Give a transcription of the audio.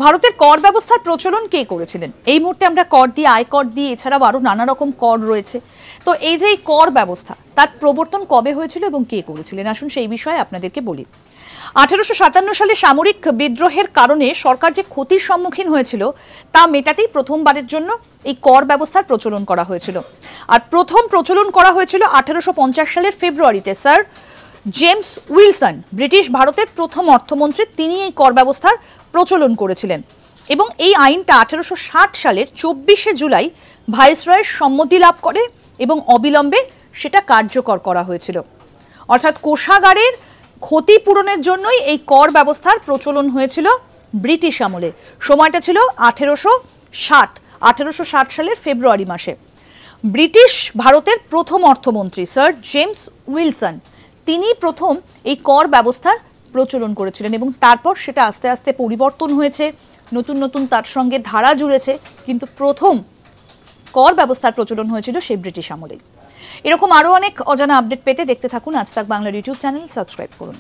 ভারতের কর ব্যবস্থার প্রচলন কে করেছিলেন? এই মুহূর্তে আমরা কর দিয়ে, আয়কর দিয়ে, এছাড়াও আরো নানা রকম কর রয়েছে। তো এই যে কর ব্যবস্থা, তার প্রবর্তন কবে হয়েছিল এবং কে করেছিলেন, আসুন সেই বিষয়ে আপনাদেরকে বলি। 1857 সালে সামরিক বিদ্রোহের কারণে সরকার যে ক্ষতির সম্মুখীন হয়েছিল তা মেটাতেই প্রথমবারের জন্য এই কর ব্যবস্থার প্রচলন করা হয়েছিল। আর প্রথম প্রচলন করা হয়েছিল 1850 সালের ফেব্রুয়ারিতে। স্যার জেমস উইলসন, ব্রিটিশ ভারতের প্রথম অর্থমন্ত্রী, তিনি এই কর ব্যবস্থার প্রচলন করেছিলেন এবং এই আইনটা 1860 সালের 24শে জুলাই ভাইসরয়ের সম্মতি লাভ করে এবং অবিলম্বে সেটা কার্যকর করা হয়েছিল। অর্থাৎ কোষাগারের ক্ষতিপূরণের জন্যই এই কর ব্যবস্থার প্রচলন হয়েছিল ব্রিটিশ আমলে। সময়টা ছিল 1860 সালের ফেব্রুয়ারি মাসে। ব্রিটিশ ভারতের প্রথম অর্থমন্ত্রী স্যার জেমস উইলসন, তিনি প্রথম এই কর ব্যবস্থার প্রচলন করেছিলেন এবং তারপর সেটা আস্তে আস্তে পরিবর্তন হয়েছে, নতুন নতুন তার সঙ্গে ধারা জুড়েছে, কিন্তু প্রথম কর ব্যবস্থার প্রচলন হয়েছিল সেই ব্রিটিশ আমলে। এরকম আরো অনেক অজানা আপডেট পেতে দেখতে থাকুন আজ তাক বাংলার ইউটিউব চ্যানেল, সাবস্ক্রাইব করুন।